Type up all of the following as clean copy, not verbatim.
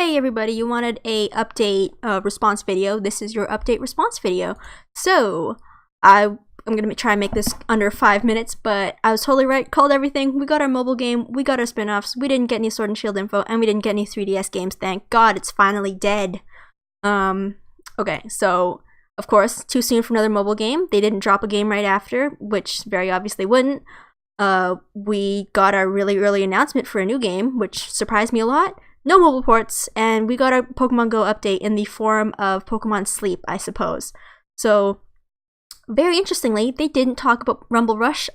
Hey everybody, you wanted a update response video. This is your update response video. So, I'm gonna try and make this under 5 minutes, but I was totally right, called everything. We got our mobile game, we got our spin-offs, we didn't get any Sword and Shield info, and we didn't get any 3DS games. Thank God, it's finally dead. Okay, so, of course, too soon for another mobile game. They didn't drop a game right after, which very obviously wouldn't. We got our really early announcement for a new game, which surprised me a lot. No mobile ports, and we got our Pokemon Go update in the form of Pokemon Sleep, I suppose. So, very interestingly, they didn't talk about Rumble Rush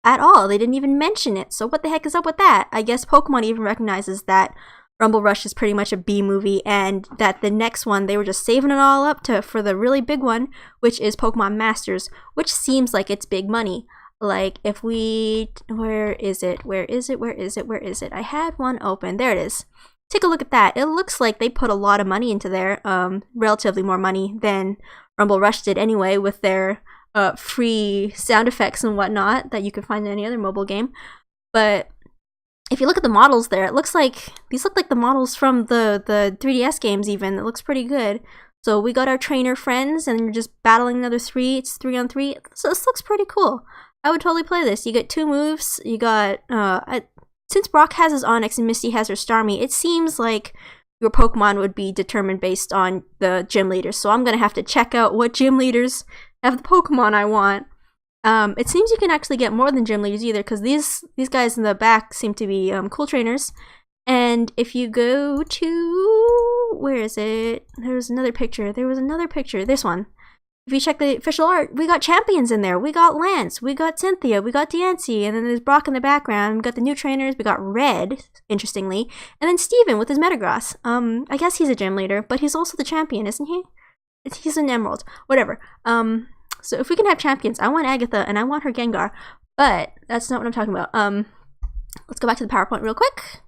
at all. They didn't even mention it. So what the heck is up with that? I guess Pokemon even recognizes that Rumble Rush is pretty much a B movie, and that the next one, they were just saving it all up for the really big one, which is Pokemon Masters, which seems like it's big money. Like, if we... Where is it? I had one open. There it is. Take a look at that. It looks like they put a lot of money into there, relatively more money than Rumble Rush did anyway, with their free sound effects and whatnot that you can find in any other mobile game. But if you look at the models there, it looks like these look like the models from the 3DS games even. It looks pretty good. So we got our trainer friends, and you're just battling another 3. It's 3-on-3. So this looks pretty cool. I would totally play this. You get 2 moves. You got since Brock has his Onix and Misty has her Starmie, it seems like your Pokemon would be determined based on the gym leaders. So I'm going to have to check out what gym leaders have the Pokemon I want. It seems you can actually get more than gym leaders either, because these guys in the back seem to be cool trainers. And if you go to... Where is it? There was another picture. This one. If you check the official art, we got champions in there. We got Lance, we got Cynthia, we got Diancie, and then there's Brock in the background. We got the new trainers, we got Red, interestingly, and then Steven with his Metagross. I guess he's a gym leader, but he's also the champion, isn't he? He's an Emerald. Whatever. So if we can have champions, I want Agatha, and I want her Gengar, but that's not what I'm talking about. Let's go back to the PowerPoint real quick.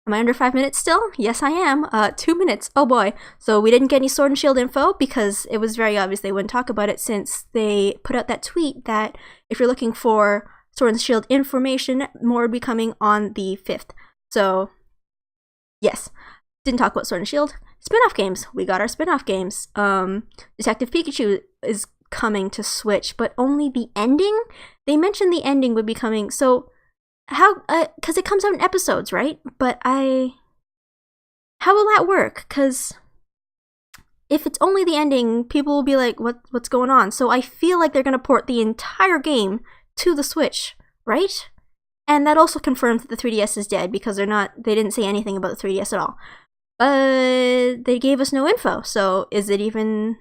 Am I under 5 minutes still? Yes, I am. 2 minutes. Oh boy. So we didn't get any Sword and Shield info because it was very obvious they wouldn't talk about it, since they put out that tweet that if you're looking for Sword and Shield information, more would be coming on the 5th. So, yes. Didn't talk about Sword and Shield. Spin-off games. We got our spin-off games. Detective Pikachu is coming to Switch, but only the ending? They mentioned the ending would be coming, so... How, cause it comes out in episodes, right? But how will that work? Cause if it's only the ending, people will be like, what's going on? So I feel like they're gonna port the entire game to the Switch, right? And that also confirms that the 3DS is dead, because they didn't say anything about the 3DS at all. But they gave us no info, so is it even...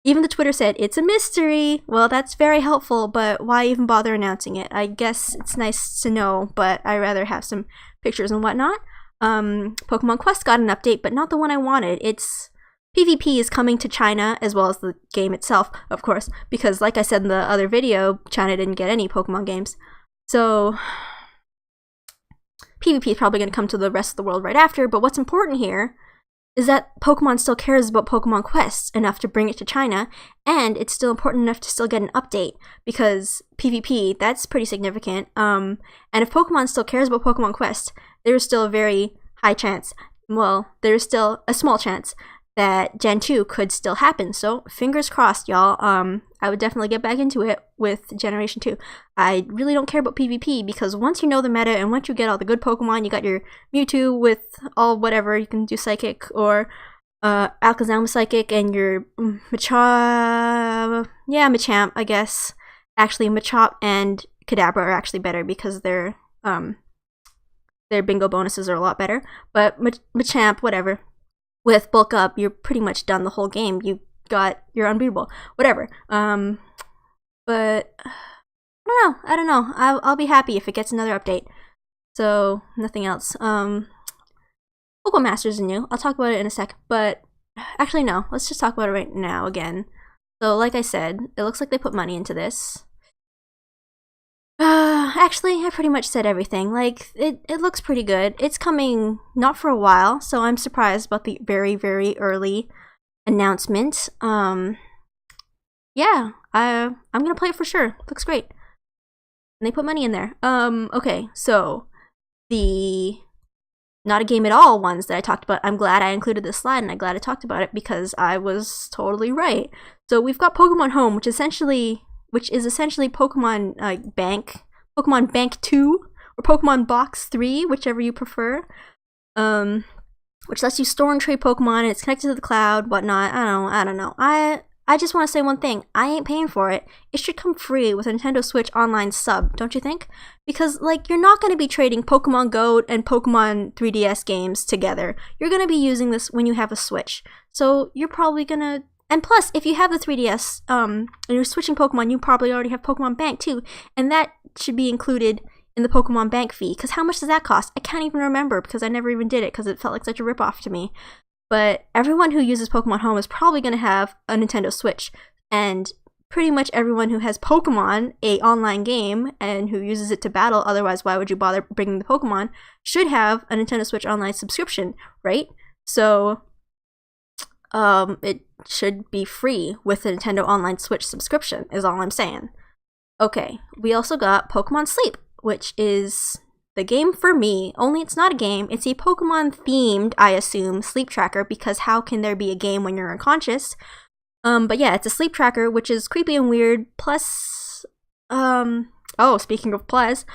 even the Twitter said, it's a mystery. Well, that's very helpful, but why even bother announcing it? I guess it's nice to know, but I'd rather have some pictures and whatnot. Pokemon Quest got an update, but not the one I wanted. It's PvP is coming to China, as well as the game itself, of course, because like I said in the other video, China didn't get any Pokemon games. So PvP is probably going to come to the rest of the world right after, but what's important here is that Pokemon still cares about Pokemon Quest enough to bring it to China, and it's still important enough to still get an update, because PvP, that's pretty significant. And if Pokemon still cares about Pokemon Quest, there's still a very high chance, well, there's still a small chance that Gen 2 could still happen. So, fingers crossed, y'all. I would definitely get back into it with Generation 2. I really don't care about PvP, because once you know the meta, and once you get all the good Pokemon, you got your Mewtwo with all whatever, you can do Psychic, or Alakazam Psychic, and your Machamp, I guess. Actually, Machop and Kadabra are actually better, because their bingo bonuses are a lot better. But Machamp, whatever. With Bulk Up, you're pretty much done the whole game. You're unbeatable. Whatever. But I don't know. I'll be happy if it gets another update. So, nothing else. Pokemon Masters is new. I'll talk about it in a sec. But, actually no. Let's just talk about it right now again. So, like I said, it looks like they put money into this. Actually, I pretty much said everything. Like, it looks pretty good. It's coming not for a while, so I'm surprised about the very, very early announcement. Yeah, I'm gonna play it for sure. Looks great. And they put money in there. Okay, so the not a game at all ones that I talked about. I'm glad I included this slide and I'm glad I talked about it because I was totally right. So we've got Pokemon Home, which is essentially Pokemon Bank, Pokemon Bank 2, or Pokemon Box 3, whichever you prefer. Which lets you store and trade Pokemon, and it's connected to the cloud, whatnot. I don't know. I just want to say one thing. I ain't paying for it. It should come free with a Nintendo Switch Online sub, don't you think? Because, like, you're not going to be trading Pokemon Go and Pokemon 3DS games together. You're going to be using this when you have a Switch. So you're probably going to... And plus, if you have the 3DS and you're switching Pokemon, you probably already have Pokemon Bank too. And that should be included in the Pokemon Bank fee. Because how much does that cost? I can't even remember because I never even did it because it felt like such a ripoff to me. But everyone who uses Pokemon Home is probably going to have a Nintendo Switch. And pretty much everyone who has Pokemon, a online game, and who uses it to battle, otherwise why would you bother bringing the Pokemon, should have a Nintendo Switch Online subscription, right? So, it should be free with the Nintendo Online Switch subscription, is all I'm saying. Okay, we also got Pokemon Sleep, which is the game for me, only it's not a game, it's a Pokemon-themed, I assume, sleep tracker, because how can there be a game when you're unconscious? But yeah, it's a sleep tracker, which is creepy and weird, plus, oh, speaking of plus,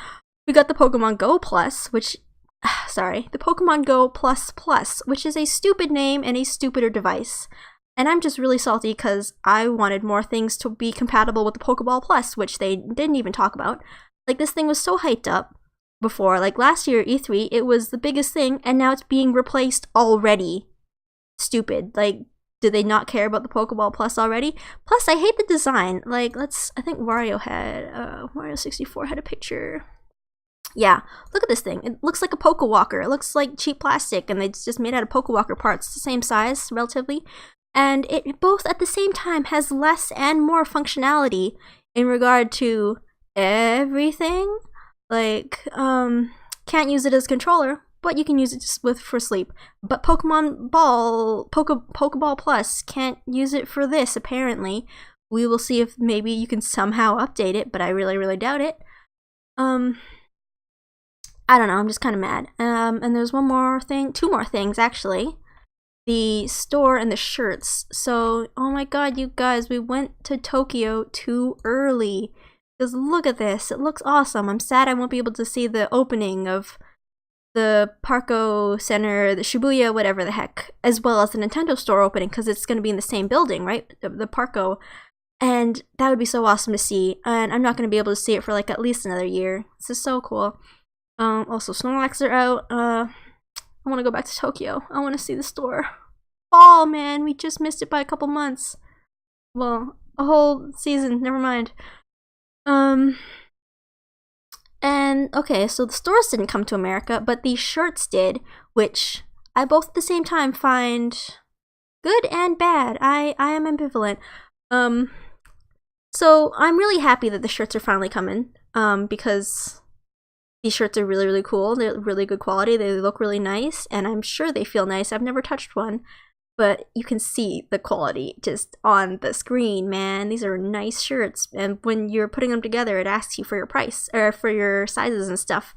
we got the Pokemon Go Plus, which, the Pokemon Go Plus Plus, which is a stupid name and a stupider device. And I'm just really salty because I wanted more things to be compatible with the Pokeball Plus, which they didn't even talk about. Like, this thing was so hyped up before. Like, last year, E3, it was the biggest thing, and now it's being replaced already. Stupid. Like, did they not care about the Pokeball Plus already? Plus, I hate the design. Like, I think Mario 64 had a picture. Yeah, look at this thing. It looks like a Pokewalker. It looks like cheap plastic, and it's just made out of Pokewalker parts. It's the same size, relatively. And it both at the same time has less and more functionality in regard to everything. Like, can't use it as a controller, but you can use it just for sleep. But Pokeball Plus can't use it for this, apparently. We will see if maybe you can somehow update it, but I really, really doubt it. I don't know, I'm just kind of mad. And there's two more things, actually. The store and the shirts. So, oh my god, you guys, we went to Tokyo too early. Because look at this, it looks awesome. I'm sad I won't be able to see the opening of the Parco Center, the Shibuya, whatever the heck, as well as the Nintendo store opening, because it's going to be in the same building, right? The Parco. And that would be so awesome to see. And I'm not going to be able to see it for like at least another year. This is so cool. Also, Snorlax are out. I want to go back to Tokyo. I want to see the store. Fall, man. We just missed it by a couple months. Well, a whole season. Never mind. And, okay, so the stores didn't come to America, but these shirts did, which I both at the same time find good and bad. I am ambivalent. So I'm really happy that the shirts are finally coming, because these shirts are really, really cool. They're really good quality. They look really nice, and I'm sure they feel nice. I've never touched one, but you can see the quality just on the screen, man. These are nice shirts, and when you're putting them together, it asks you for your price, or for your sizes and stuff.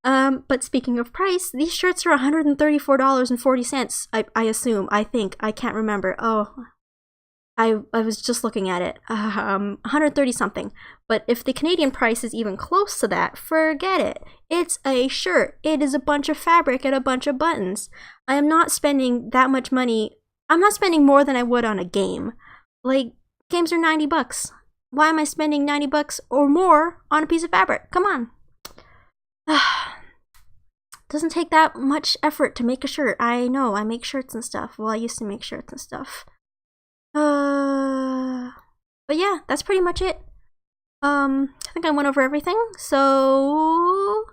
But speaking of price, these shirts are $134.40, I assume, I think, I can't remember. Oh, I was just looking at it, 130 something. But if the Canadian price is even close to that, forget it. It's a shirt. It is a bunch of fabric and a bunch of buttons. I am not spending that much money. I'm not spending more than I would on a game. Like, games are $90. Why am I spending $90 or more on a piece of fabric? Come on. Doesn't take that much effort to make a shirt. I know, I make shirts and stuff. Well, I used to make shirts and stuff. But yeah, that's pretty much it. I think I went over everything, so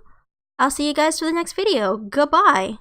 I'll see you guys for the next video. Goodbye.